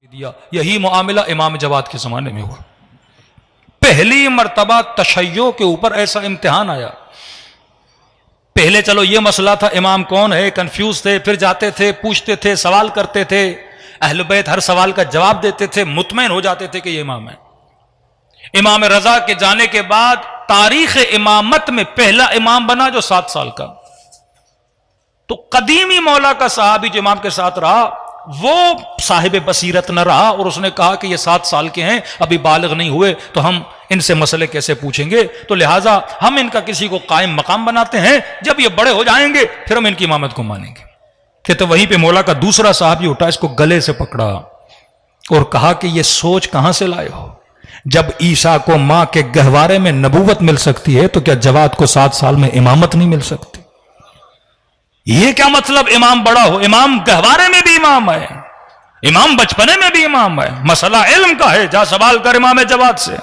دیا۔ یہی معاملہ امام جواد کے زمانے میں ہوا۔ پہلی مرتبہ تشیع کے اوپر ایسا امتحان آیا۔ پہلے چلو یہ مسئلہ تھا امام کون ہے، کنفیوز تھے، پھر جاتے تھے، پوچھتے تھے، سوال کرتے تھے، اہل بیت ہر سوال کا جواب دیتے تھے، مطمئن ہو جاتے تھے کہ یہ امام ہے۔ امام رضا کے جانے کے بعد تاریخ امامت میں پہلا امام بنا جو 7 سال کا۔ تو قدیمی مولا کا صحابی جو امام کے ساتھ رہا وہ صاحب بصیرت نہ رہا، اور اس نے کہا کہ یہ 7 سال کے ہیں، ابھی بالغ نہیں ہوئے، تو ہم ان سے مسئلے کیسے پوچھیں گے، تو لہٰذا ہم ان کا کسی کو قائم مقام بناتے ہیں، جب یہ بڑے ہو جائیں گے پھر ہم ان کی امامت کو مانیں گے۔ کہ تو وہیں پہ مولا کا دوسرا صحابی اٹھا، اس کو گلے سے پکڑا اور کہا کہ یہ سوچ کہاں سے لائے ہو؟ جب عیسیٰ کو ماں کے گہوارے میں نبوت مل سکتی ہے تو کیا جواد کو 7 سال میں امامت نہیں مل سکتی؟ یہ کیا مطلب امام بڑا ہو؟ امام گہوارے میں بھی امام ہے، امام بچپنے میں بھی امام ہے، مسئلہ علم کا ہے، جا سوال کر امام جواد سے۔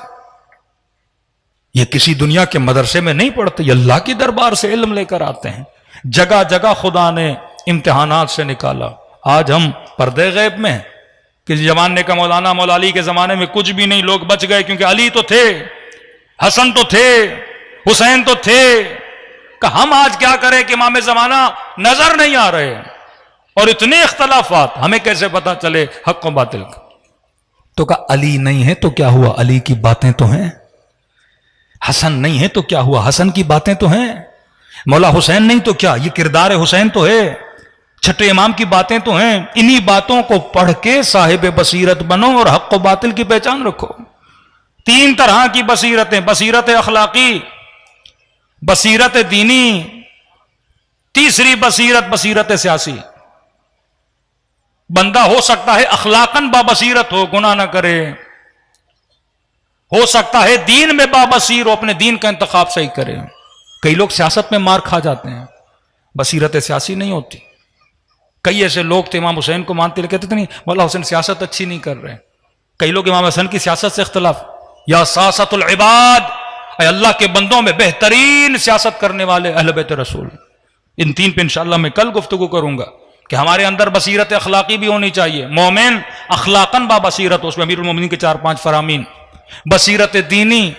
یہ کسی دنیا کے مدرسے میں نہیں پڑھتے، یہ اللہ کی دربار سے علم لے کر آتے ہیں۔ جگہ جگہ خدا نے امتحانات سے نکالا۔ آج ہم پردے غیب میں ہیں۔ کسی جوان نے کہا مولانا مولا علی کے زمانے میں کچھ بھی نہیں، لوگ بچ گئے کیونکہ علی تو تھے، حسن تو تھے، حسین تو تھے۔ کہ ہم آج کیا کریں کہ امام زمانہ نظر نہیں آ رہے، اور اتنے اختلافات، ہمیں کیسے پتا چلے حق و باطل کا؟ تو کہا علی نہیں ہے تو کیا ہوا، علی کی باتیں تو ہیں۔ حسن نہیں ہے تو کیا ہوا، حسن کی باتیں تو ہیں۔ مولا حسین نہیں تو کیا، یہ کردار حسین تو ہے۔ چھٹے امام کی باتیں تو ہیں۔ انہی باتوں کو پڑھ کے صاحب بصیرت بنو اور حق و باطل کی پہچان رکھو۔ 3 طرح کی بصیرتیں، بصیرت اخلاقی، بصیرت دینی، تیسری بصیرت بصیرت سیاسی۔ بندہ ہو سکتا ہے اخلاقاً بابصیرت ہو، گناہ نہ کرے، ہو سکتا ہے دین میں بابصیر ہو، اپنے دین کا انتخاب صحیح کرے۔ کئی لوگ سیاست میں مار کھا جاتے ہیں، بصیرت سیاسی نہیں ہوتی۔ کئی ایسے لوگ تھے امام حسین کو مانتے لیے کہتے تھے نہیں مولا حسین سیاست اچھی نہیں کر رہے۔ کئی لوگ امام حسین کی سیاست سے اختلاف، یا سیاست العباد، اے اللہ کے بندوں میں بہترین سیاست کرنے والے اہل بیت رسول۔ ان 3 پہ انشاءاللہ میں کل گفتگو کروں گا کہ ہمارے اندر بصیرت اخلاقی بھی ہونی چاہیے۔ مومن اخلاقاً بابصیرت ہو، اس میں امیر المومنین کے 4-5 فرامین۔ بصیرت دینی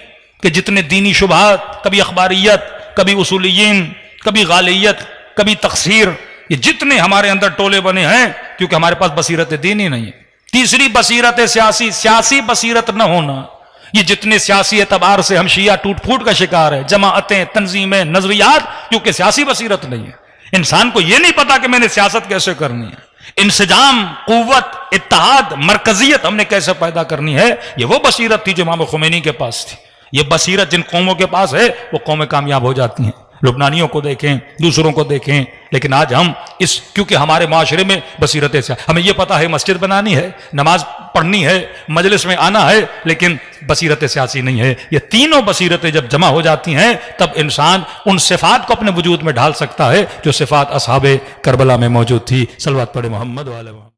کہ جتنے دینی شبہات، کبھی اخباریت، کبھی اصولیین، کبھی غالیت، کبھی تقصیر، یہ جتنے ہمارے اندر ٹولے بنے ہیں کیونکہ ہمارے پاس بصیرت دینی نہیں ہے۔ تیسری بصیرت سیاسی، سیاسی بصیرت نہ ہونا۔ یہ جتنے سیاسی اعتبار سے ہم شیعہ ٹوٹ پھوٹ کا شکار ہے، جماعتیں، تنظیمیں، نظریات، کیونکہ سیاسی بصیرت نہیں ہے۔ انسان کو یہ نہیں پتا کہ میں نے سیاست کیسے کرنی ہے، انسجام، قوت، اتحاد، مرکزیت ہم نے کیسے پیدا کرنی ہے۔ یہ وہ بصیرت تھی جو امام خمینی کے پاس تھی۔ یہ بصیرت جن قوموں کے پاس ہے وہ قومیں کامیاب ہو جاتی ہیں۔ لبنانیوں کو دیکھیں، دوسروں کو دیکھیں، لیکن آج ہم کیونکہ ہمارے معاشرے میں بصیرت سے ہمیں یہ پتا ہے مسجد بنانی ہے، نماز پڑھنی ہے، مجلس میں آنا ہے، لیکن بصیرت سیاسی نہیں ہے۔ یہ تینوں بصیرتیں جب جمع ہو جاتی ہیں تب انسان ان صفات کو اپنے وجود میں ڈھال سکتا ہے جو صفات اصحاب کربلا میں موجود تھی۔ صلوات پڑھے محمد وعلی محمد۔